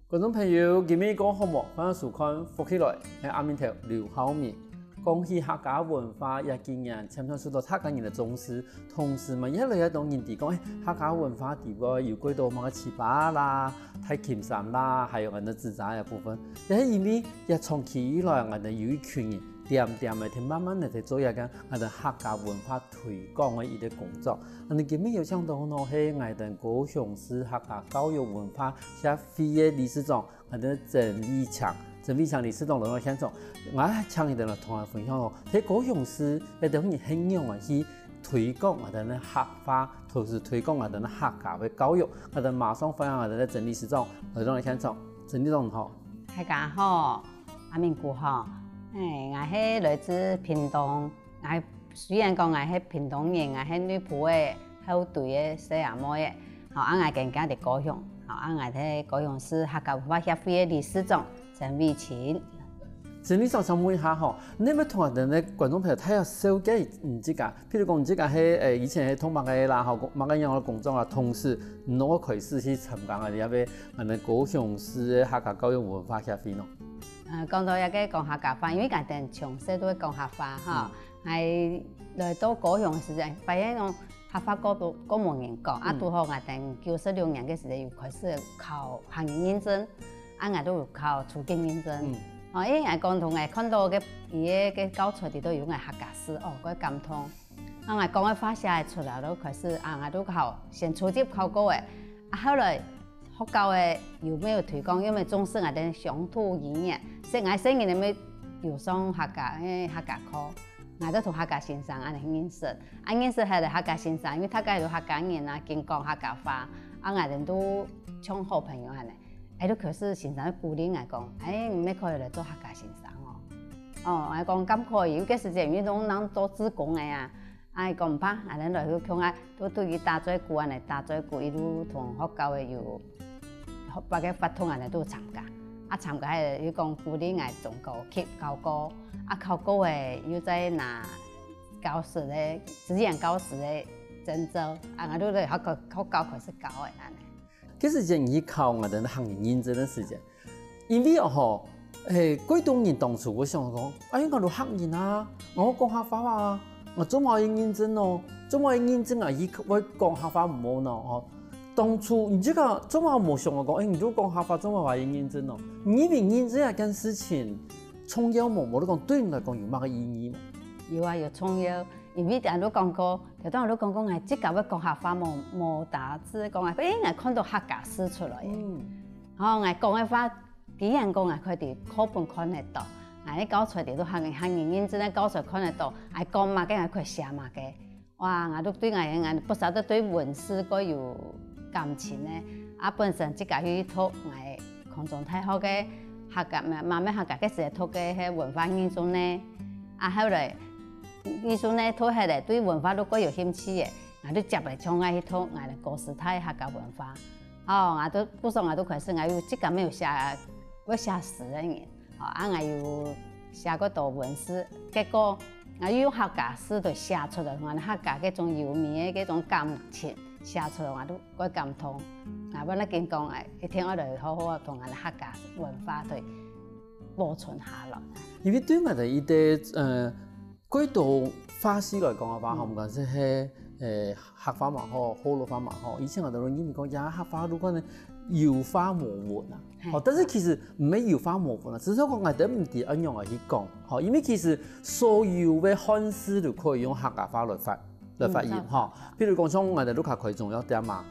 观众朋友，今日讲好无？欢迎收看福起来，喺阿面头刘浩明，讲起客家文化也经验，参参许多客家人的宗师，同时嘛，一类一种人哋讲，客家文化地位有几多乜嘅糍粑啦、太黔山啦，还有我哋自在嘅部分。也係因為也長期以來，我哋有一群人點嘅，去慢慢地做一個我哋客家文化推廣嘅一個工作。我哋今日有想到呢，係我哋高雄市客家教育文化協會嘅理事長，我哋鄭偉強理事長嚟到現場，我請佢哋嚟同我分享哦，喺高雄市一啲人很用啊去推廣我哋嘅客家，同時推廣我哋嘅客家嘅教育。我哋馬上歡迎我哋嘅鄭理事長嚟到現場。鄭理事長好，大家好，阿明哥好。我係來自屏東，我雖然講我係屏東人，我係女僕嘅後隊嘅細阿妹嘅，我更加喺高雄，我喺高雄市客家文化協會嘅理事長鄭偉強。鄭理事長想問一下吼，你咪同我哋嘅觀眾朋友睇下少幾唔知㗎？譬如講唔知㗎係以前係通馬嘅啦，吼馬嘅樣嘅工作啊，同時攞開始去參加我哋我哋高雄市嘅客家教育文化協會咯。講到一個講客家話，因為我哋從細都會講客話嚇，係來到高雄時陣，發現講客話嗰冇人講，到後我哋96年嘅時候又開始考行業認證，我都有考初級認證。因為我講同我看到嘅嘢嘅教材啲都有我客家詩嗰感通，我講嘅話寫出來都開始我都考，先初級考過嘅，後來。學校嘅有沒有推廣？因為重視我哋鄉土語言，所以我細年咪有上客家課，我都同客家先生認識。認識係客家先生，因為大家有客家人啊，經講客家話，我哋都像好朋友係咪？都開始先生鼓勵我講，你咪可以嚟做客家先生哦。我講咁可以，有嘅時間運動能做志工嘅呀。講唔怕，我哋來去向都對佢打嘴鼓打嘴鼓一路同學校嘅有。把個發通人都參加，參加係要講鼓勵我中高級考過，考過誒要再拿教師咧，實驗教師咧證照，我都嚟學校開始教嘅。其實就以考我哋行業認證嘅時間，因為吼幾多年當初我想講，我都客人啊，我講客話啊，我做乜要認證咯？做乜要認證啊？我講客話唔好咯，當初你這個做乜冇想過講？你如果講客話，做乜話要認證咯？你以為認證一件事情重要冇？我都講對你來講有乜個意義嘛？有啊，有重要。因為人都講過，頭先我都講過，我即個要講客話冇打字講，我看到客家詩出來嘅。我講嘅話，幾人講我佢哋課本看得到，我教出嚟都行認真咧，教出看得到，我講嘛嘅，我佢寫嘛嘅。哇！我都對我不曉得對文史個有感情咧，本身即個去讀我空中大學嘅客家慢慢客家嘅時候讀嘅係文化藝術咧，後來藝術咧讀下來對文化都幾有興趣嘅，我都接嚟從我去讀我哋高師大客家文化，我都不說我都開始我有即個沒有寫，我寫詩嘅人，我有寫過多文史，結果我用客家詩就寫出來，我客家嗰種優美嘅嗰種感情。寫出來我都幾感動，我咧見講一天我就好好同我哋客家文化對保存下來。因為對我哋依啲幾多花師來講嘅話，唔管係客話嘛好，河洛話嘛好，以前我哋都認為講呀客話如果呢有花無紋啊，但是其實唔係有花無紋啊，只係講我哋唔知點樣去講，因為其實所有嘅漢詩都可以用客家話來發言哈，譬如講像我哋都較佢重要點嘛，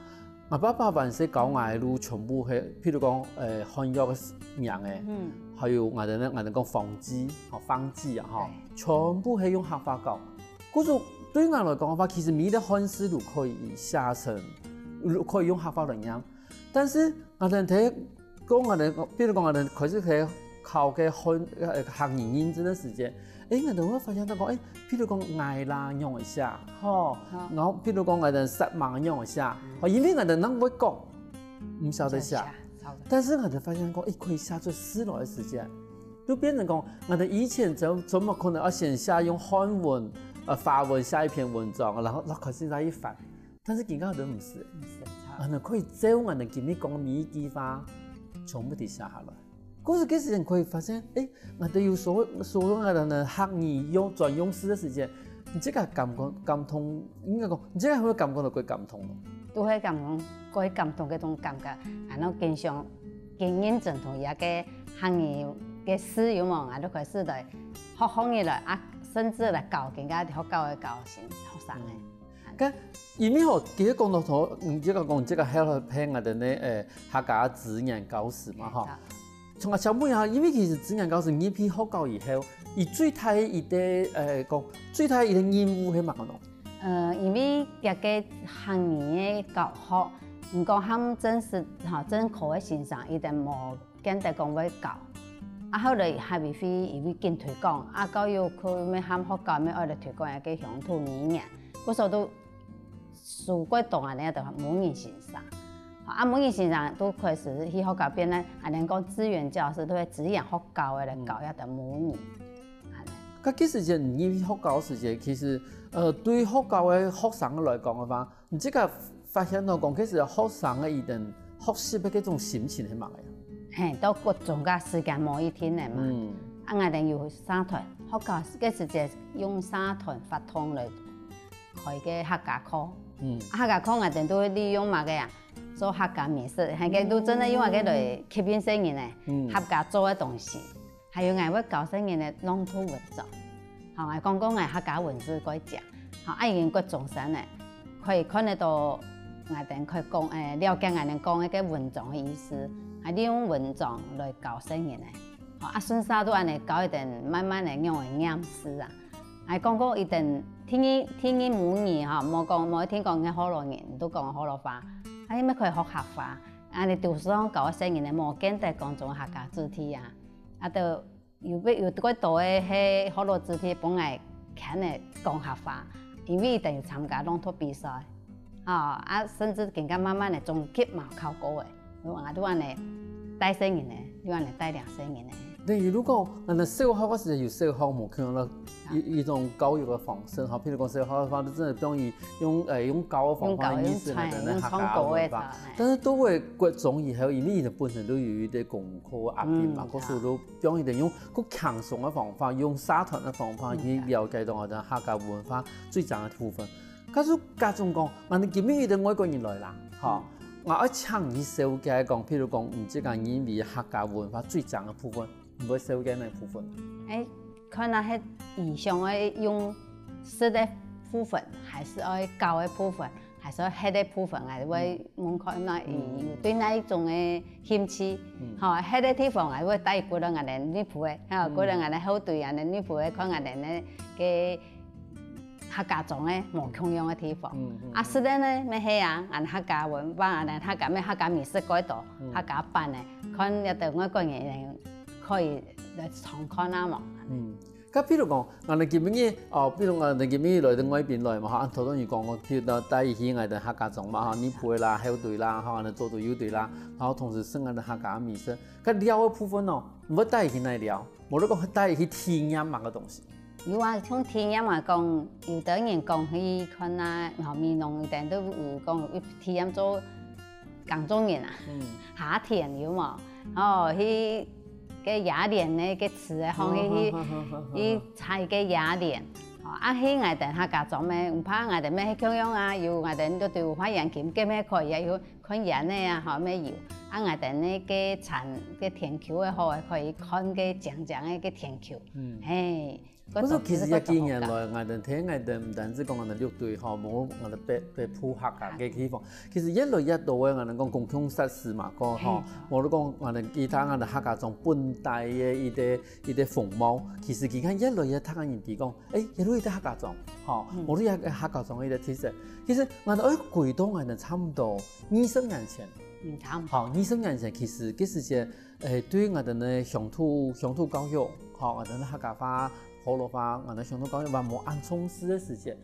我爸爸萬世教我路全部係，譬如講漢語嘅名嘅，還有我哋講方字啊哈，全部係用客話教。嗰種對我來講嘅話，其實每個漢詩都可以寫成，可以用客話來念。但是我哋睇講我哋，譬如講我哋開始係考嘅行業認證嘅時間。我哋會發現到講，譬如講艾啦用一下，然後譬如講我哋殺馬用一下，因為我哋能會講，唔曉得寫，但是我哋發現講，可以寫出詩來嘅時間，都變成講，我哋以前怎麼可能要先寫用漢文、法文寫一篇文章，然後開始再一翻，但是而家都唔是，我哋可以照我哋今日講每一句話。全部地写下来。嗰時幾時可以發現，我哋要所有我哋嘅客語用專用詞嘅時間，唔知個感通，應該講，唔知個會感覺到佢感通咯。都係咁，佢感動嗰種感覺，啊，我經常認真同一個客語嘅使用嘛，我都開始來學方言來啊，甚至來教更加學教嘅教先學生嘅。咁而呢個幾講到頭，唔知個講即個喺度聽我哋咧客家自然教師嘛，嗬。從個小妹啊，因為其實自然教師呢批學教以後，而最大一啲講最大一啲任務係乜嘢咯？因為一個客語嘅教學，唔講佢真實嚇真考嘅先生，一定冇簡單講會教。啊，後來係咪會因為見推廣，啊，教育佢咩喊學教咩愛嚟推廣一個鄉土語言，嗰時候都數過多啊，呢就母語先生。啊，母語先生都開始去學教邊咧，啊，人講資源教師都係自然學教嘅嚟教一個母語。咁幾時間唔要學教時間，其實對學教嘅學生來講嘅話，唔知個發現到講，其實學生嘅一定學習嘅嗰種心情係乜嘢？係，都各種嘅時間冇一天嚟嘛。啊，我哋要社團學教嘅時間用社團發通嚟開嘅客家課。客家課我哋都利用乜嘅啊？做客家美食，係嘅都真係用嗰嚟吸引生人咧，客家做嘅東西。還有我會教生人嘅朗讀文章，我講講我客家文字嗰隻，啊，已經各種生咧，可以看得到我哋佢講了解我哋講一個文章嘅意思，係利用文章來教生人咧，啊，順勢都安尼教一定慢慢嚟用嚟念詩啊，係講講一定聽語母語嚇，冇聽講嘅河洛人都講河洛話。啊！咩可以學客話？啊！你讀書教生人咧，冇簡單講種客家字體啊！啊，都有幾多嘅係河洛字體本來看嚟講客話，因為一定要參加朗讀比賽，啊！甚至更加慢慢嚟總結嘛考過嘅，我都話你帶生人咧，你話你帶兩生人咧。例如講，人哋小學嗰時有小學冇看到一種教育嘅方式，嚇，譬如講小學嘅方式真係當然用教嘅方法嚟認識人哋客家文化，但係都會各種以後，因為佢本身都有一啲功課壓力嘛，嗰時候都當然用個強鬆嘅方法，用社團嘅方法去了解到我哋客家文化最正嘅部分。加種講，人哋見面有啲外國人來啦，嚇。我一請你小嘅講，譬如講唔知講因為客家文化最正嘅部分。唔會少嘅那部分。看那些意向愛用識的部分，還是愛教的部分，還是愛學的部分，我會問看那有對那一種嘅興趣。嚇，學的地方我會帶過來我哋女僕嘅，嚇，過來我哋後隊我哋女僕嘅，看我哋咧嘅客家種嘅冇共用嘅地方。啊，識的咧咩係啊？我哋客家文化，我哋客家咩客家美食嗰度，客家班咧，看一對外國人。可以來參觀啊嘛。咁譬如講，我哋見面嘅，譬如我哋見面來到外邊來嘛嚇，頭先你講我譬如帶起我哋客家種嘛嚇，你陪啦、後隊啦嚇，我哋做到有隊啦，然後同時生我哋客家美食。咁料嘅部分哦，唔會帶起嚟料，冇得講帶起體驗乜嘅東西。有啊，從體驗嚟講，有啲人講去看啊，然後面農一定都有講體驗做耕種人啊，夏天有嘛，哦去。個雅蓮咧，個詞咧，放去採個雅蓮，啊，去我哋客家種咩？唔怕我哋咩去供養啊？有我哋都對花樣kiếm嘅咩可以啊？有看人咧啊，嚇咩有？啊，我哋呢個產個田球嘅好，可以看個長長嘅個田球，嘿。嗰個其實一幾年來，我哋聽我哋唔單止講我哋六隊嚇，冇我哋別鋪客家嘅地方。其實一來一度嘅我哋講共享設施嘛，個嚇，我都講我哋其他我哋客家種本地嘅一啲風貌。其實佢看一來一睇人哋講，一路一啲客家種，嚇，我都有個客家種嘅一啲特色。其實我哋回到我哋差唔多20年前，嚇20年前其實嗰時嘅對我哋嘅鄉土教育，嚇我哋嘅客家話。河洛話，我哋鄉土教育話冇按重視嘅時節，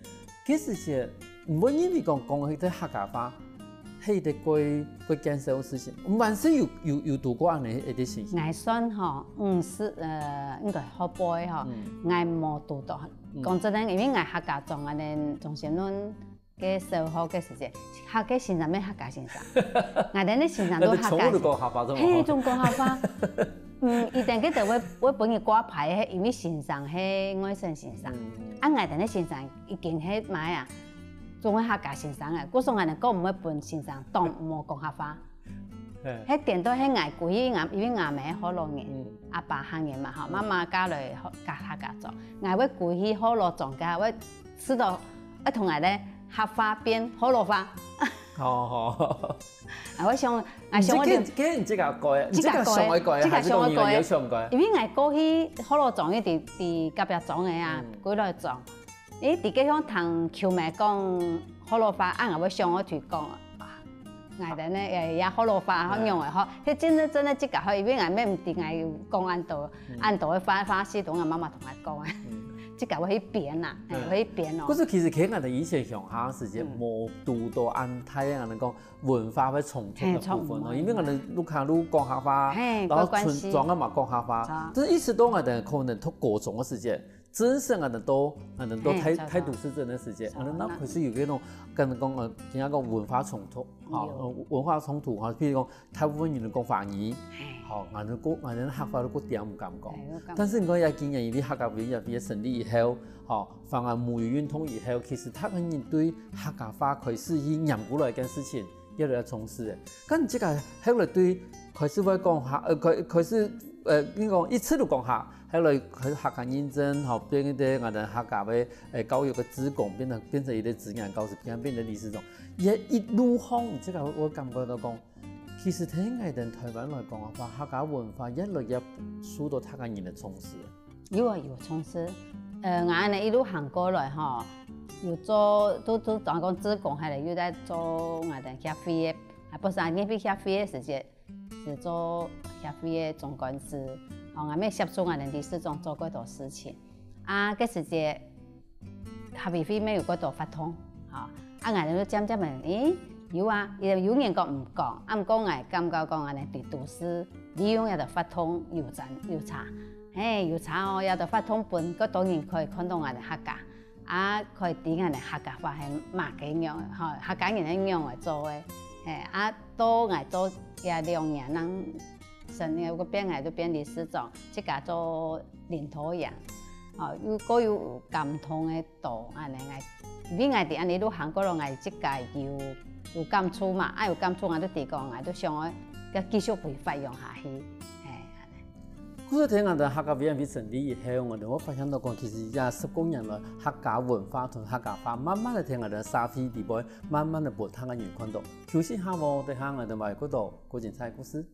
嗰時節唔會因為講佢啲客家話係啲貴建設嘅事情，我還是有讀過安尼一啲事情。我算嚇應該好背嚇，我冇讀到。講真咧，因為我客家種我哋從前論嘅授课嘅时节，客家先生咩客家先生，我哋咧先生都客家。全部都讲客话啫嘛。嘿，仲讲客话。一定佢就我本日挂牌，因为先生係外省先生，啊，我哋咧先生已經係買啊，做我客家先生嘅，嗰時我哋講唔會本先生當唔好講客話。喺電到喺外國，因為我妹好多年，阿爸行業嘛，嗬，媽媽家裏教客家做，我會過去好多莊家，我知道一同人咧客話變好多話。哦。我想我哋，唔知教改啊，唔知教上海改啊，還是講原有上改？因為我過去好多莊嘅啲隔壁莊嘅啊，幾多莊，啲自己響同橋妹講好多話，啊我上我去講，我哋咧也好多話好用嘅嗬，佢真係即個可以，因為我咩唔掂我講按度嘅花師同我媽媽同我講啊。即個會變啊，會變咯。嗰時其實喺我哋以前鄉下時節冇讀到安太人哋講文化嘅重疊嘅部分咯，因為我哋陸下陸講客話，然後村莊嘅嘛講客話，但係一直都我哋可能讀高中嘅時節，真正我哋都睇讀書真嘅時節，我哋那開始有嗰種跟人講點解講文化衝突，文化衝突嚇，譬如講台灣人講方言。哦，我哋客話都嗰點唔敢講，但是我也見人哋客家會入邊成立以後，哦，反而母語運動以後，其實他們對客家話開始以嚴過來一件事情，越來越重視嘅。咁即係後來對開始會講客，開始點講一次都講客，後來佢客家認證，嚇變一啲我哋客家嘅教育嘅職工，變成一啲職業教師，變成理事長，也一路行，即係我感覺到講。其實喺我哋台灣來講嘅話，客家文化一路也受到客家人嘅重視。有重視。我哋一路行過來嗬，要做都當講職工係嚟，要在做我哋協會嘅，不是呢邊協會嘅時節，是做協會嘅總幹事。我哋協助我哋理事長做嗰度事情。啊，嗰時節協會咩有嗰度發通，啊，我哋都漸漸問，咦？有啊，有人講唔講，唔講我感覺講我哋啲讀書利用有得發通有查，有查哦，有得發通本，嗰當然可以看到我哋客家，啊可以點我哋客家話係乜嘅樣，嚇客家人係樣嚟做嘅，啊多我做也2年能，成日個邊我都變理事長，即個做領頭羊，有感通嘅度，我哋因為我哋安尼都行過落，我即個有感觸嘛，有感觸我都提講，我都想我繼續會發揚下去，嗰時睇我哋客家委員會成立以後，我哋會發現到講，其實也10多年來，客家文化同客家話慢慢地睇我哋社會地位，慢慢地被他人看到。休息下喎，等下我哋埋嗰度嗰件菜故事。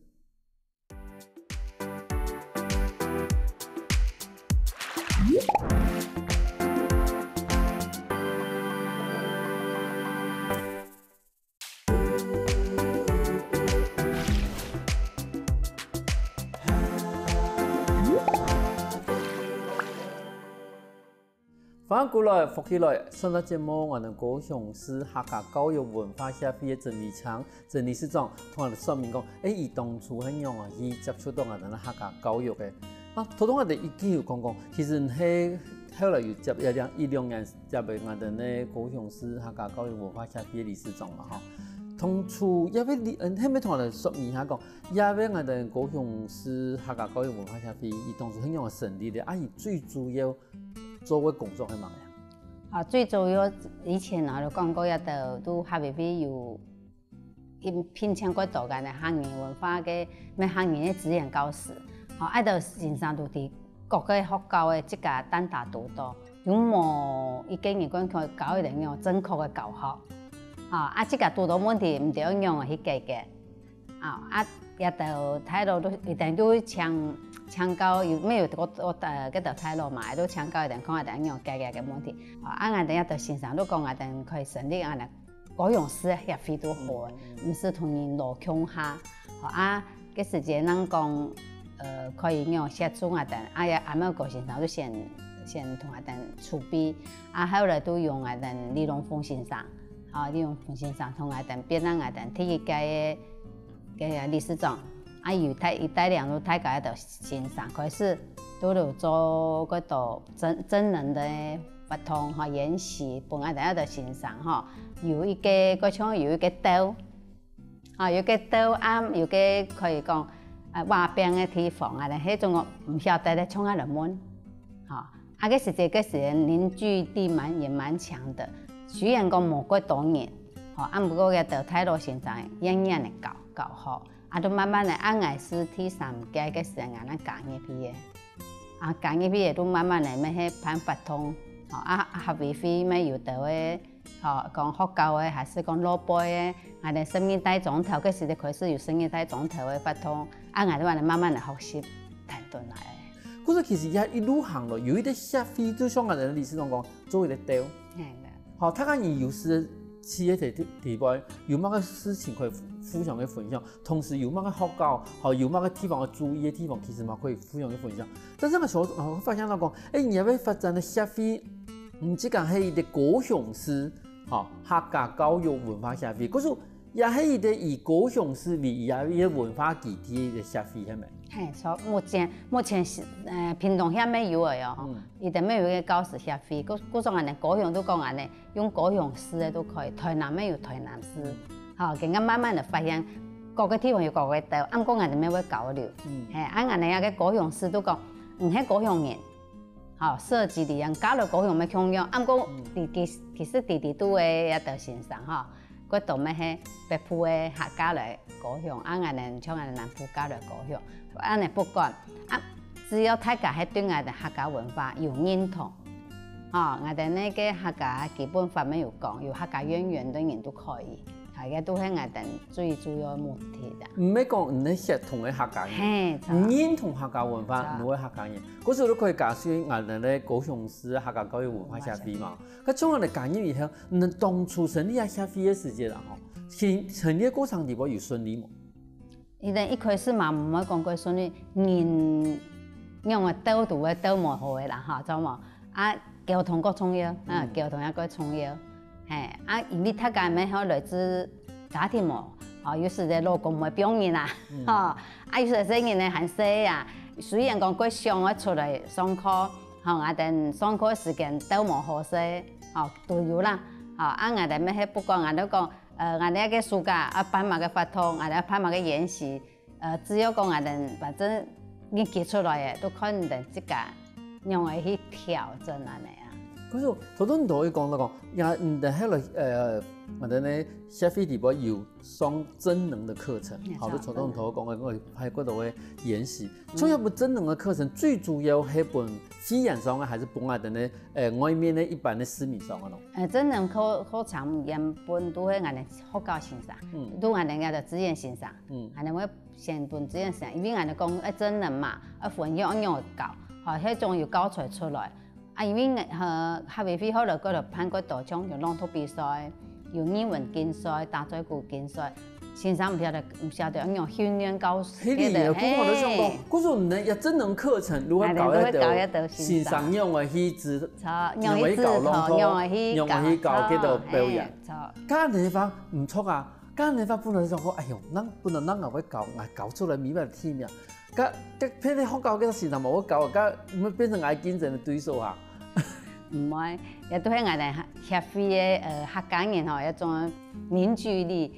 翻過來，復起來，上個節目我哋高雄市客家教育文化協會嘅鄭理事長同我哋說明講，伊當初係樣啊，去接觸到我哋客家教育嘅。頭先我哋已經有講，其實係後來又接1-2年接俾我哋咧高雄市客家教育文化協會理事長嘛，嚇。當初因為係咪同我哋說明下講，因為我哋高雄市客家教育文化協會，伊當初係樣成立嘅，伊最主要。做嘅工作係乜嘢？最主要以前我哋講過一度都協會有聘請過多嘅客家文化嘅咩客家嘅資源教師，喺度線上都啲各個學校嘅即個單打獨鬥，有冇已經如果佢教一定用正確嘅教學，即個獨鬥問題唔點樣去解決，一度態度都一定都會搶教有咩有嗰度態度嘛，都搶教一定講一定樣解決嘅問題。我哋一度線上都講我哋可以成立我哋高雄市協會都好，唔是同人落強下。嗰時節人講可以樣協助我哋，也冇個線上都先同我哋儲備，後來都用我哋李龍鳳先生，李龍鳳先生同我哋變成我哋第一屆嘅理事長。有帶領到大家喺度線上開始，都有做嗰度真人的法通吼演习，本来大家就欣赏吼，有一个嗰像有一个岛，有一个岛啊，有个可以讲挖边的地方啊，迄种我唔晓得咧，冲下人门，个是这个是凝聚力也蛮强的，虽然讲无过多年，不过个岛太多现在样样的搞好，都慢慢的爱是第三届个时间咱讲一批的，讲一批的都慢慢的咩迄办法通。合肥飞咩有到诶，讲福州诶，还是讲老辈诶，哋生意带总头，嗰时就开始有生意带总头诶发通，我哋话慢慢嚟学习谈顿来。可是其实也一路行咯，有一啲协会就像我哋历史中讲，做一个调，好，他看你有时企业地位有乜个事情可以互相嘅分享，同时有乜个学校，有乜个地方嘅注意嘅地方，其实嘛可以互相嘅分享。但这个时候我发现到讲，你要发展嘅协会。唔只讲係一個高雄市客家教育文化協會，嗰時也係一個以高雄市為一個文化基地嘅協會，係咪？係，所目前是屏東遐未有嘅哦，伊哋未有嘅教師協會，嗰種人哋高雄都講人哋用高雄市嘅都可以，台南未有台南市，更加慢慢地發現各個地方有各個島，啱講人哋咩會交流，人哋嘅高雄市都講唔係高雄人。設計啲人加入高雄咩腔樣，啱講其實地都會一道線上嗰度咩係北部嘅客家嚟高雄，人哋像人哋南部加入高雄，人哋不管只要大家係對我哋客家文化有認同，我哋呢個客家基本法咩有講，有客家淵源嘅人都可以。係嘅，都係我哋最主要目的啦。唔係講唔係協同嘅客家人，唔認同客家文化，唔係客家人。嗰時候都可以假設我哋咧高雄市客家教育文化協會嘛。咁將我哋加入以後，當初成立協會嘅時間啦，成立過程地方有順利冇？伊哋一開始嘛唔可以講過順利，人因為都冇好嘅啦，知冇？交通個重要，交通一個重要。因為大家咪好來自家庭喎，有時啲老公唔係表現啦，有時啲人咧很細啊。雖然講佢上咗出嚟上課，我哋上課時間都冇好勢，都有啦。我哋咪係不過我都講，我哋一個暑假辦埋個活動，我哋辦埋個演習，只要講我哋反正研究出來嘅，都可能自己用嚟去調整啊你。嗰時好多人都會講到講，也唔係喺度我哋咧協會裡邊有上真人的課程，好多好多人都講嘅，我喺嗰度嘅演習。仲有部真人嘅課程，最主要係本語言上嘅，還是本我哋咧外面咧一般嘅市面上嘅咯？真人課程原本都係我哋學校欣賞，都我哋嘅資源欣賞，我哋會先本資源欣賞，因為我哋講真人嘛，分享一樣嘅教，係種要教材出來。因為合肥飛後來嗰度辦過多種，有朗讀比賽，有語文競賽、大嘴鼓競賽，先生唔曉得咁樣訓練教師。係你啊，咁我都想講，嗰種唔係一真人課程，如何搞一道先生用嘅去指，用去搞朗讀，用去搞嗰度表演。家人話唔錯啊，家人話本來就講，哎呦，本來我會搞出來咪咪添呀，咁譬如你學搞嗰個先生冇搞，咁咪變成嗌競爭嘅對手啊。唔係，亦都係我哋協會嘅客家人一種凝聚力，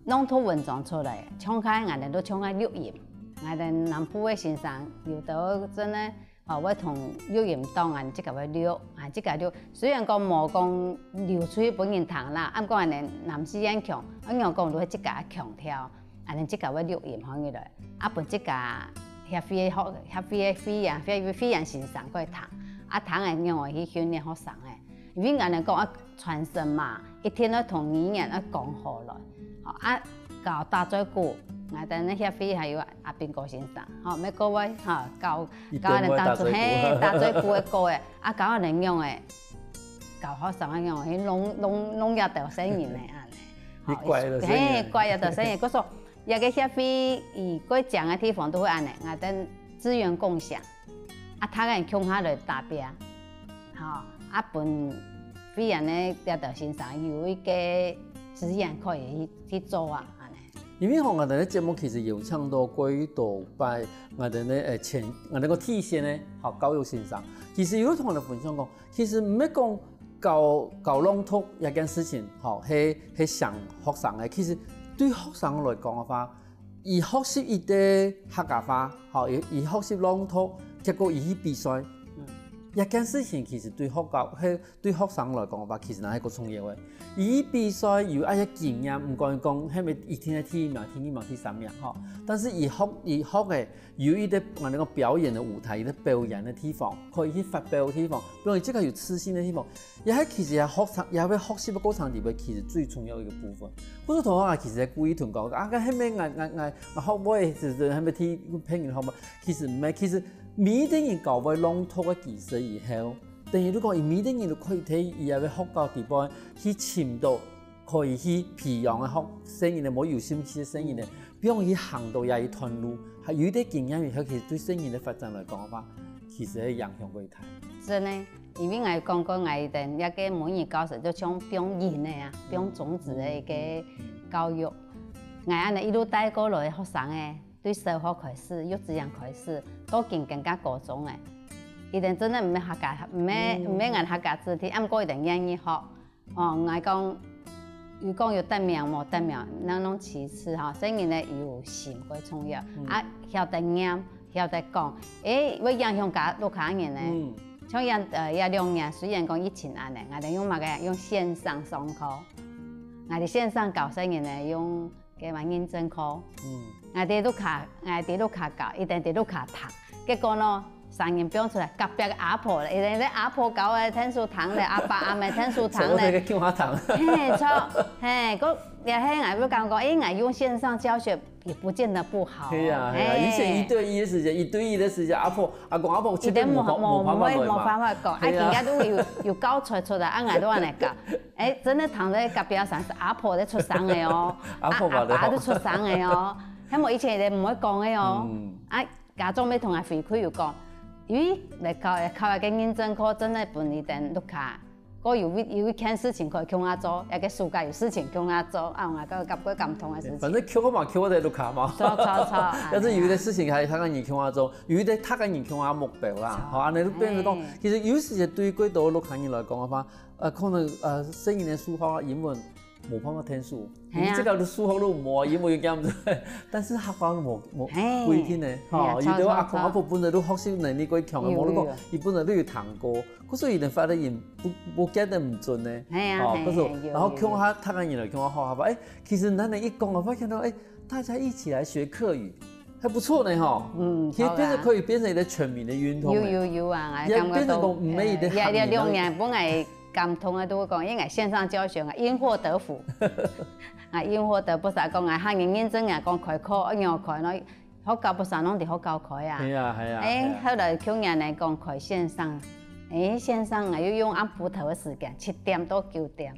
朗讀文章出嚟，唱開我哋都唱開錄音，我哋南部嘅先生有到真咧，會同錄音檔人即個會錄，即個錄，雖然講冇講流出去本人聽啦，啱講我哋南市人強，我講講都係即個強調，我哋即個會錄音響起來，本即個協會嘅會員先生過嚟聽。談係用嚟去訓練學生嘅，因為我哋講傳承嘛，一天都同語言講好來，教大嘴鼓，我哋呢協會係有阿邊個先生，每個位教人大嘴鼓嘅歌嘅，教我哋用嘅，教學生用去弄一道聲音嘅，乖一道聲音，嗰時一個協會佢講嘅地方都會安尼，我哋資源共享。他人共下來達標，本飛人咧一道先生有一個資源可以去做啊，因为我哋咧节目其實有倡導幾多擺我哋咧我哋個體現咧學教育先生，其實有同我哋分享講，其實唔係講教朗讀一件事情，係上學生嘅，其實對學生來講嘅話，伊學習一啲客家話，伊學習朗讀，結果伊去比賽。一件事情其實對學生來講嘅話，其實係一個重要嘅。伊比賽有一啲經驗，唔講係咪一天第一名、第二名、第三名嗬？但是伊學嘅有一啲我哋個表演嘅舞台、一啲表演嘅地方，可以去發表嘅地方，比如這個有自信嘅地方，也係其實係學生，也係學習嘅過程裏邊其實最重要嘅一個部分。好多同學啊，其實係故意同講啊，係咪我學會係咪聽評語學嘛？其實唔係，其實。每一個人教會朗讀嘅技術以後，等於如果每一個人都可以睇，伊也會學到地方去潛到，可以去培養嘅學聲音嘅冇有心氣嘅聲音嘅，比如去行到也一段路，係有啲經驗以後，其實對聲音嘅發展嚟講嘅話，其實係影響幾大。真嘅，因為我講過我哋一個母語教授就將表演嘅啊，表種子嘅一個教育，我安尼一路帶過來學生嘅。對小學開始、幼稚園開始，都更加高中嘅，一定真係唔係客家，唔係按客家字體，不過一定願意學。我講，如果有得名冇得名，那攏其次嚇，聲音咧有心最重要。曉得念，曉得講，會影響家陸客人咧。像一兩年，雖然講疫情安尼，我哋用乜嘅？用線上上課，我哋線上教聲音咧用。嘅話認真課，我哋都教，一定都讀。結果呢，3年表出來，隔壁嘅阿婆咧，一定咧阿婆教嘅聽書堂咧，阿爸阿妹聽書堂咧，叫我堂。錯，嗰也係我講過，我用線上教學也不見得不好。係啊，以前1對1嘅時間，1對1嘅時間，阿公阿婆一定冇辦法講，而家都要教出來，我都安尼教。真係堂在隔壁上是阿婆在出聲嘅哦，阿爸都出聲嘅哦，喺我以前哋唔會講嘅哦。家長要同我回饋又講，嚟考一個認真課，真係本一定碌卡。我有一件事情可以叫我做，一個暑假有事情叫我做，我個夾過感動嘅事情。反正叫我嘛，叫我哋碌卡嘛。錯。有啲有啲事情係睇緊人叫我做，有啲睇緊人叫我目標啦。嚇，安尼都變成講，其實有時對幾多碌卡人來講嘅話，可能聲音嘅書法、英文冇辦法聽書，你這個書法都冇，英文又咁，但是客家冇幾天咧，嚇，有啲阿公阿婆本來都學習能力幾強嘅，冇得講，伊本來都要彈歌，嗰時伊哋發得人冇記得唔準咧，嗰時，然後叫我睇緊人嚟叫我學下吧，其實咱哋一講嘅話，看到大家一起來學客語，還不錯呢，嚇，其實可以變成一個全民的運動，有啊，也變成個唔係一個行業。2年本來。感通啊，都會講，因為線上教學啊，因禍得福，因禍得不少講啊，客人認真啊，講開課一樣開咯，學教不少攏哋學教開啊。係啊。後來去年嚟講開線上，線上啊要用按鋪頭嘅時間，7點到9點，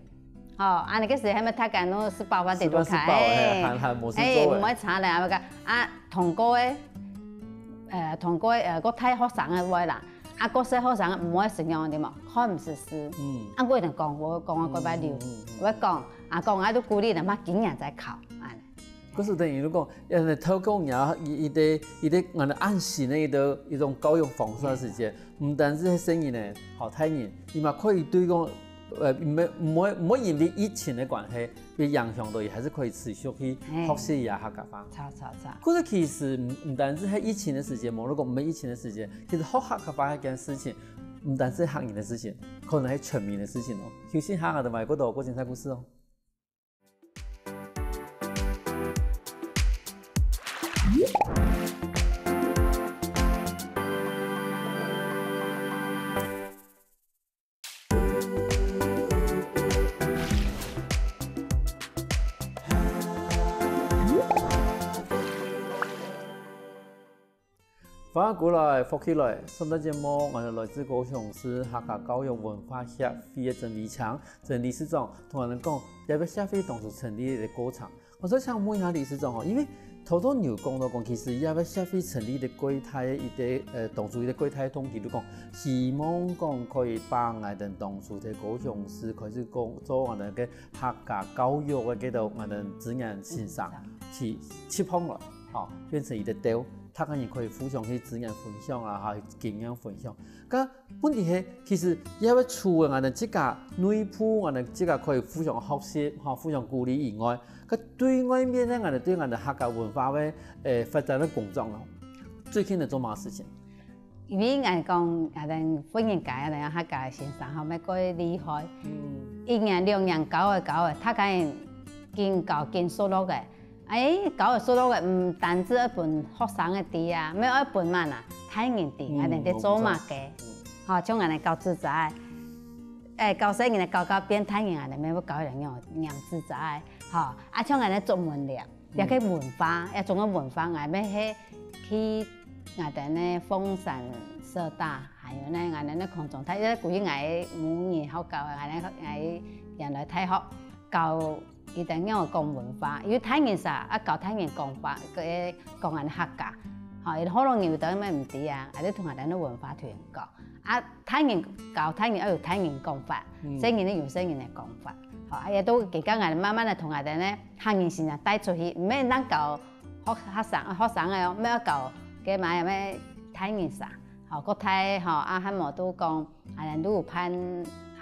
安尼個時係咪大家都18分地都開？唔可以查咧，同個個睇學生嘅位啦。嗰些學生唔可以成樣點嘛，開唔實施。我一定講，我嗰擺聊，我講我都鼓勵人乜經驗在考。嗰時等於講，透過一啲我哋安心嘅一種教育方式嘅時間，唔單止係聲音咧，好睇人，而嘛可以對個唔會因為疫情嘅關係，嘅影響到，還是可以持續去學習一下客家話。嗰個其實唔單止係疫情嘅時間，冇如果唔係疫情嘅時間，其實學客家話係件事情，唔單止係客人嘅事情，可能係全民嘅事情咯。休息下，我哋咪嗰度過精彩故事哦。翻返過來，復起來，上個節目我哋來自高雄市客家教育文化協會嘅曾理強曾理事長同我哋講，要不協會當初成立嘅過程。我想請問一下理事長因為头头有讲到讲，其实也要协会成立的柜台，伊的同事伊的柜台统计都讲，希望讲可以帮我哋同事的高雄市开始讲做我哋嘅客家教育嘅嗰度我哋资源线上去切碰了，哦，变成伊的刀。他可以可以互相去资源分享啊，哈，经验分享。咁问题係，其實因為除了我哋即個內部，我哋即個可以互相學習、哈，互相鼓勵以外，咁對外面咧，我哋對我哋客家文化嘅發展嘅工作咯，最近係做乜事情？因為我哋講，我哋歡迎界，我哋客家先生後尾過厲害，一年兩年搞嘅，他講見搞見數落嘅。搞數落嘅唔單止一本學生嘅啲啊，咩一本嘛啊，睇人啲，我哋啲做乜嘅，嚇，像我哋教自在，教細人哋教變睇人，我哋咩要教人用自在，嚇，像我哋做文療，又去文化，一種嘅文化，我哋去我哋咧鳳山社大，還有咧我哋咧空中睇，因為古語我母語好教，我人來睇學教。伊定樣講文化，因為睇人啥教睇人講法，講人客家，伊好容易有得咩唔知啊，你同人哋啲文化團講，睇人教睇人要睇人講法，細人咧用細人嘅講法，亦都期間我哋慢慢嚟同人哋咧客人先啊帶出去，唔係單教學生嘅哦，咩教嘅買有咩睇人啥，個睇喺某都講，人都有攀。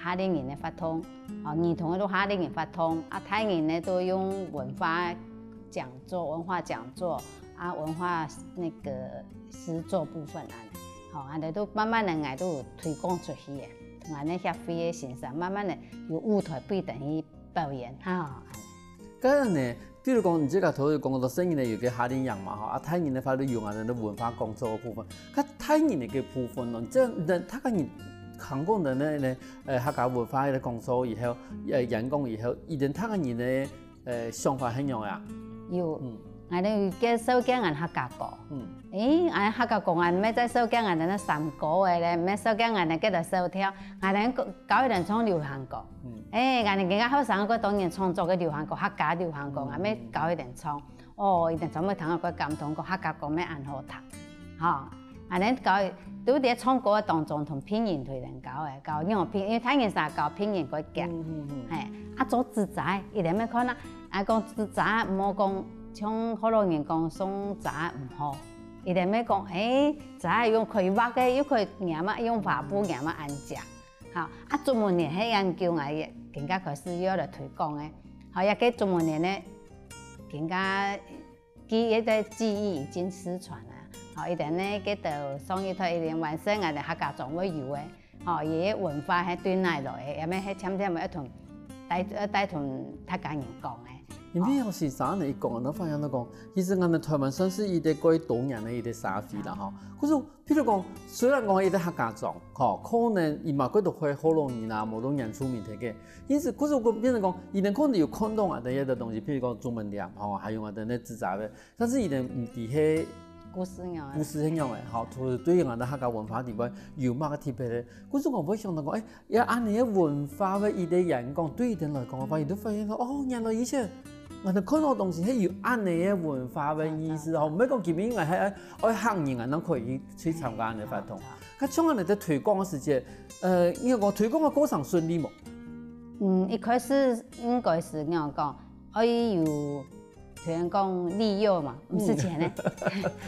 哈啲人嘅發通，兒童都哈啲人發通，睇人咧都用文化講座、文化那個詩作部分我哋都慢慢嚟，都有推廣出去嘅，同我哋協會嘅先生慢慢嚟有舞台俾等於表演咁樣呢，比如講，你即個頭講到新人咧有嘅哈啲人嘛，睇人咧發到用我哋嘅文化講座嘅部分，咁睇人嘅部分咯，即係睇人。韓國人咧客家文化嘅講座以後，演講以後，伊哋睇個人嘅想法係樣呀？有，我哋嘅收驚人客家歌，我客家歌我咩在收驚人哋三歌嘅咧，咩收驚人哋叫做收跳，我哋搞一段唱流行歌，我哋更加後生嗰當然創作嘅流行歌，客家流行歌，我咩搞一段唱，一定做咩聽個感動個客家歌咩按好聽，我哋搞。都喺唱歌嘅當中同拼音推人搞因為拼，因為睇人啥搞拼音嗰夾，做自在，伊哋咩可能，講自在唔好講，像好多人講送自在唔好，伊哋咩講，自在用可以畫嘅，又可以廿乜用畫布廿乜按隻，中文年喺研究我更加開始要嚟推廣嘅，一個中文年咧，更加佢一個記憶已經失傳啦。伊哋咧，嗰度上一台一定完成我哋客家總會有嘅，伊文化係對內來嘅，有咩係參一同帶同客家人講嘅。因為有時啥人一講，我發現到講，其實我哋台灣算是伊啲過多年嘅伊啲社會啦，可是譬如講，雖然講伊啲客家莊，可能伊嘛嗰度會好容易啦，冇多人出面嘅，因此可是我變成講，伊哋可能有看到我哋一啲東西，譬如講中文念，還有我哋咧自在嘅，但是伊哋唔係係。故事樣嘅，對於我哋客家文化地位有乜嘅特別咧？嗰種我會想到講，有按你嘅文化嘅伊啲人講，對伊哋來講嘅話，伊都發現到，原來以前我哋看到東西係有按你嘅文化嘅意思，唔係講見面係愛行人都可以去參加嘅活動。咁將我哋嘅推廣嘅時節，應該講推廣嘅過程順利冇？一開始應該是咁講，可以有。譬如講利誘嘛，唔是錢咧，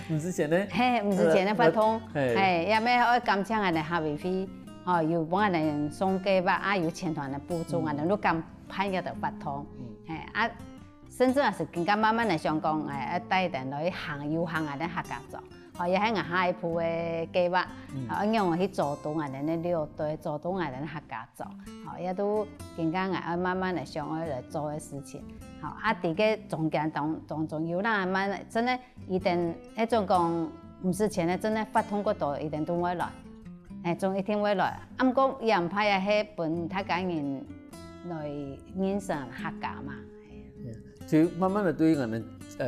唔是錢咧，唔是錢咧發通，也咩愛感謝我哋客委會，又幫我哋送機吧，有錢團嘅補助，我哋都咁派嘅度發通，甚至係更加慢慢嚟想講，帶人來行要行我哋客家莊，也喺我下一步嘅計劃，讓我去做到我哋咧了解，做到我哋客家莊，也都更加我慢慢嚟想愛嚟做嘅事情。喺個中間當中有啦，慢真係一定一種講唔是錢咧，真係發通嗰度一定都會來，總一定會來。咁講也唔怕係本客家人來認識客家嘛。就慢慢地對我哋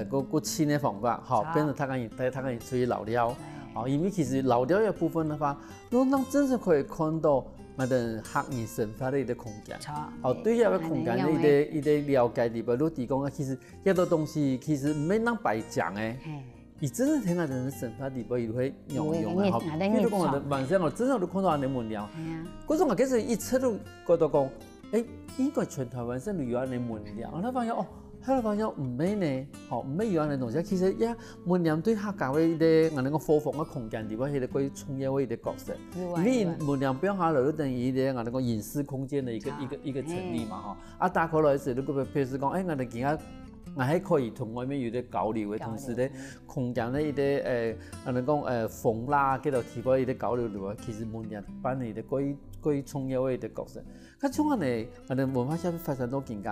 個新嘅方法，變成客家人出去留了，哦，因为其实老掉一部分的话，我们真是可以看到我哋客人生活的一个空间。哦，对一个空间的一个了解里边，都提供其实一个东西其实唔免当白讲诶。伊真正喺我哋生活里边，伊会用嘅。好，比如讲我哋晚上我真正都看到人哋門寮，嗰種我其實一出都覺得講，應該全台灣省都有人哋門寮。我發現哦。後來發現唔係呢，唔係有人嘅東西。其實一門寮對客家嘅一啲我哋個貨房嘅空間，地方係一個重要嘅一個角色。因為門寮變下來都等於一啲我哋個隱私空間嘅一個成立嘛，啊打開來時，你個譬如講，我哋而家我係可以同外面有啲交流嘅，同時咧空間咧一啲我哋講風啦，嗰度提供一啲交流嘅話，其實門寮扮演一啲最重要嘅一個角色。咁從我哋文化社會發展到境界。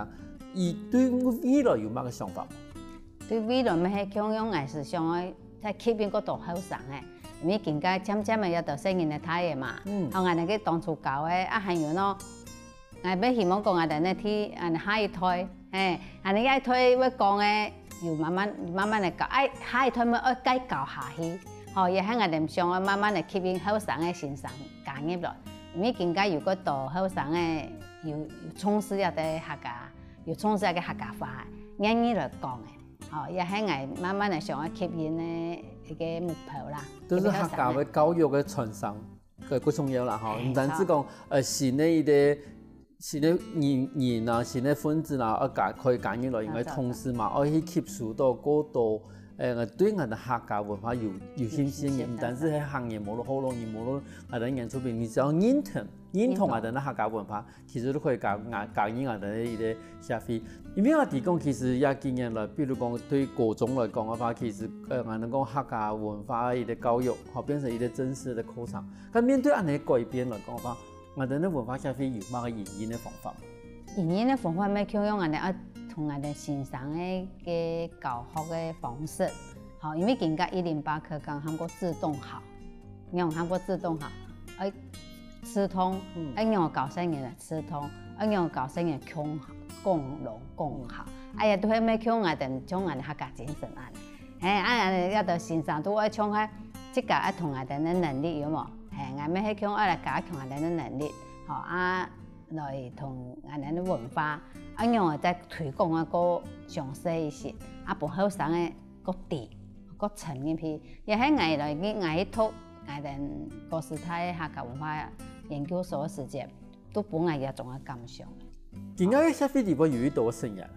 伊對未來有乜嘅想法？對未來咪係強用藝術上嘅，在吸引嗰度後生嘅，因為更加漸漸嘅有到新人嚟睇嘅嘛。我哋嘅當初教嘅，還有咯，我哋希望講我哋呢啲下一代，我哋下一代會講嘅，要慢慢嚟教，下一代咪要繼教下去，亦喺我哋上嘅慢慢嚟吸引後生嘅先生加入來，因為更加如果到後生嘅要從事一啲客家。要從事一個客家話，啱啱嚟講嘅，也係我慢慢嚟想去吸引嘅一個目標啦。都是客家嘅教育嘅傳承，佢重要啦，唔單止講新嘅一啲新嘅人啊，新嘅分子啊，可以加入來，因為同時嘛，可以吸收到嗰度對我哋客家文化有新鮮嘅，唔單止喺行業冇咯好容易冇咯，我哋演出邊，你只要認同我哋客家文化，其實都可以教入我哋一啲社會。因為我哋講其實也經驗來，比如講對國中來講嘅話，其實我哋講客家文化嘅一啲教育，變成一啲正式嘅課程。咁面對安尼改變來講嘅話，我哋文化社會有乜嘅引領嘅方法？引領嘅方法咪強用我哋同我哋先生嘅教學嘅方式，因為更加108課講韓國自動校，用韓國自動校，刺通，用教生人嚟刺通，用教生人共榮共好，都係咪強我哋將我哋客家精神啊？要到先生都愛將喺即個同我哋嘅能力有冇？我咪係強嚟加強我哋嘅能力，來同我哋嘅文化，用我哋推廣一個詳細一些，不後生嘅個地個層入去，也喺我來嘅讀我哋國師大客家文化研究所嘅時節，都本係一種嘅感想。而家嘅社會地方有多少人？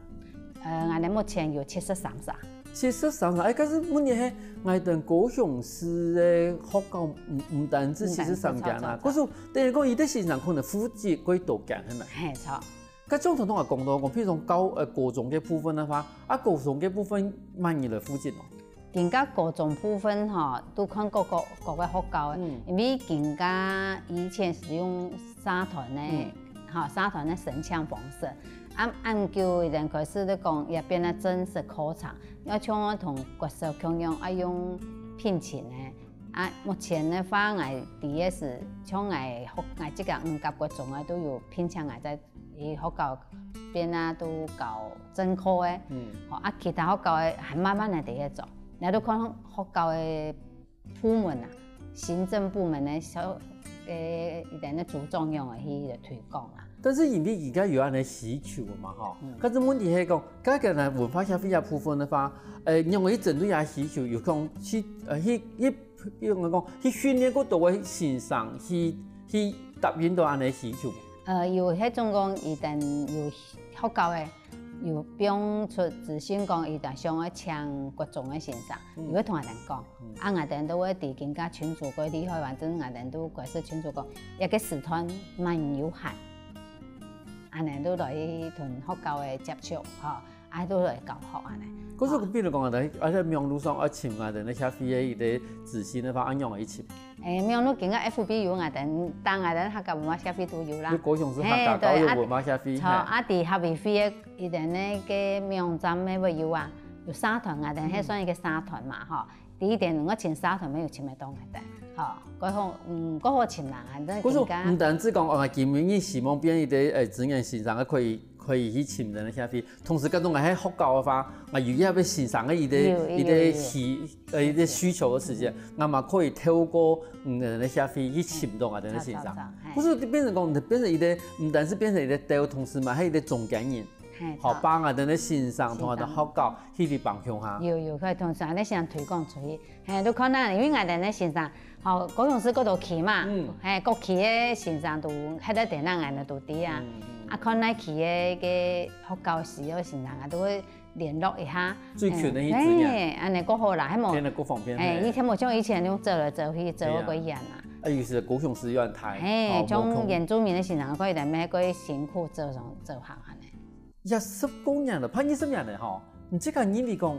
我哋目前有73歲。73，可是問題係我哋高雄市嘅學校唔單止73間啦，嗰時等於講伊啲先生可能負責幾多間係咪？係錯。咁總同我講到譬如講高中嘅部分嘅話，高中嘅部分乜嘢來負責咯？更加高中部分都看各個學校嘅，因為更加以前是用社團嘅，社團嘅申請方式。按照人開始都講，也變得正式課程。要像我同國手共用，用聘請嘅。目前嘅話，我第一是像我這個5級國中都有聘請我在學校邊都教正課嘅。其他學校嘅係慢慢嚟第一做。你都看學校嘅部門行政部門嘅小一啲嘅組裝用嚟去推廣啦。但是因為而家有安尼需求嘛，可是問題係講，家嘅呢文化社會一部分嘅話，因為針對也需求，有講去我講去訓練嗰度嘅先生去答應到安尼需求。有迄種講，一定有學校嘅。有標出自信講，伊就想要請國中嘅先生，如果同我哋講，我哋都會佇更加清楚嗰啲，反正我哋都開始清楚講，一個時段蠻有限，我哋都來同學校嘅接觸，都來教學安尼。嗰時比如講，我哋喺網絡上尋我哋咧社會嘅一啲自信嘅話，按樣嚟尋。網絡更加 FB 有我哋，但我哋客家文化社會都有啦。你高雄市客家教育文化社會。佇合肥飛一定咧個網站咧會有啊，有社團我哋係算一個社團嘛，第一點我請社團沒有請得到我哋，嗰好請人啊，嗰時唔單止講，我見面希望變一啲資源先生可以可以去深入下去。同时，搿种喺佛教嘅話，我有要欣賞嘅伊個需求嘅時間，我嘛可以透過人下去深入我哋嘅欣賞。不是變成講，變成伊個唔單是變成伊個道，同時嘛係伊個中間人。好，幫我哋咧欣賞同我哋佛教去啲方向下。有可以同時咧想推廣出去，都可能因為我哋咧欣賞，好高雄市嗰度去嘛，國旗嘅欣賞都喺啲地方人都啲啊，可能去嘅佛教寺嘅欣賞啊，都會聯絡一下。最近嘅啲資料，安尼夠好啦，喺冇，變得夠方便。以前冇像以前咁走來走去走過遠啦。尤其是高雄市院台，種原住民嘅欣賞可以喺咩嗰啲辛苦走行下呢。20公年了，拍20年了吼。你這個因為講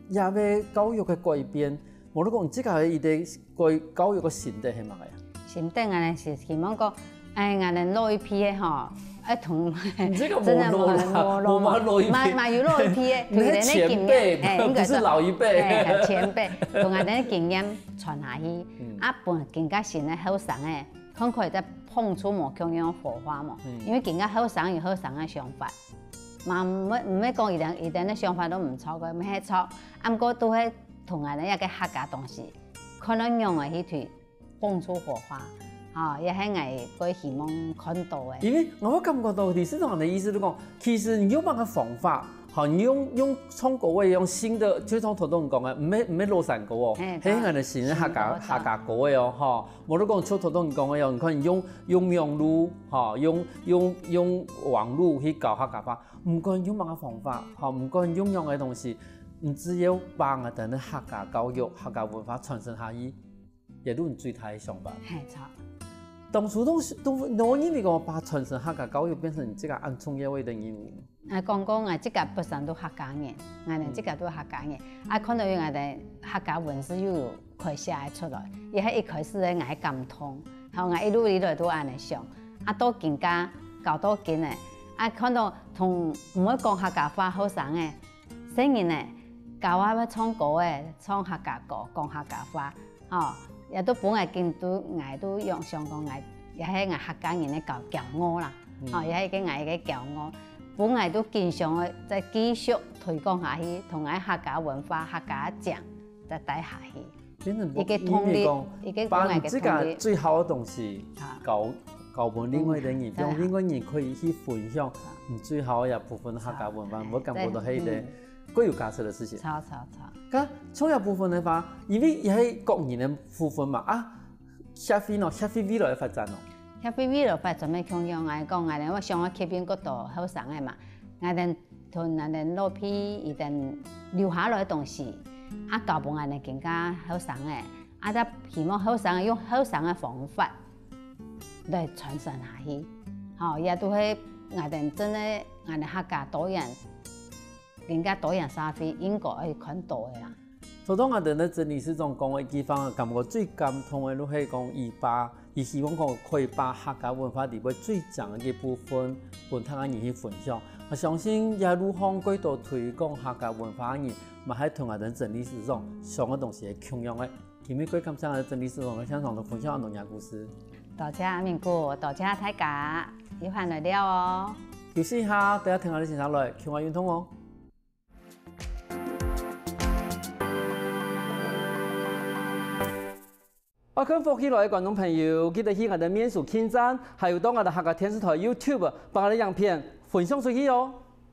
也為教育嘅改變，我都講這個伊個教育嘅心得係乜嘢？心得我哋是希望講，我哋老一批嘅吼，同這個冇老一批，嘛有老一批嘅，佢哋嘅經驗，不是老一輩，前輩同我哋嘅經驗傳下去，本更加新嘅後生嘅，可以再碰觸某種樣火花嘛，因為更加後生有後生嘅想法。嘛唔係講一定嘅想法都唔錯嘅，唔係錯，不過都係同人哋一個客家東西，可能用嚟去推蹦出火花，也係我希望看到嘅。因為我感覺到李市長嘅意思就講，其實你有乜個方法，你用從各位用新的，就像頭先講嘅，唔係羅山歌哦，係我哋新嘅客家歌嘅哦，冇得講像頭先講嘅樣，你可能用網絡，用網絡去教客家話。唔管用乜個方法，唔管用樣嘅東西，唔只要幫我哋嘅客家教育、客家文化傳承下去，亦都唔最大嘅想法。係錯。當初都我因為講把傳承客家教育變成這個很重要嘅任務。講這個本身都客家人，我哋這個都客家人，看到我哋客家文字又有開寫出來，亦係一開始咧我感通，後我一路以來都安尼想，都更加搞到緊嘅。看到同唔會講客家話好生嘅，雖然咧教我要唱歌嘅，唱客家歌，講客家話，也都本來見都都用上講也係客家人嘅驕傲啦，也係個嘅驕傲，本來都經常嘅再繼續推廣下去，同客家文化、客家獎再帶下去，一個通力，一個本來嘅通力，最好嘅東西教本另外嘅人，讓另外人可以去分享，最好嘅部分客家文化，唔好感覺到係一個有價值嘅事情。錯。咁創業部分嘅話，因為亦係國人嘅部分嘛，社會未來嘅發展咯。社會未來發展咩傾向？我講我上個溪邊嗰度後生嘅嘛，我哋同人哋老批一定留下來嘅東西，教本我哋更加後生嘅，就希望後生用後生嘅方法來傳承下去，也都係我哋真係我哋客家多元，更加多元社會應該可以看到嘅啦。所以我哋咧真理事長講嘅地方，感覺最感動嘅都係講伊希望講可以把客家文化裡邊最強嘅部分，同大家人去分享。我相信一路向幾多推廣客家文化嘅人，咪係同我哋真理事長上嘅東西係同樣嘅。今日佢咁上嘅真理事長嘅現場度分享很多故事。多謝阿明哥，多謝大家，有閒來聊哦。休息一下，大家聽下你先生來，傾下運動哦。我跟福起來嘅觀眾朋友，記得去我哋面書網站，還有到我哋客家電視台 YouTube，把我哋影片分享出去哦。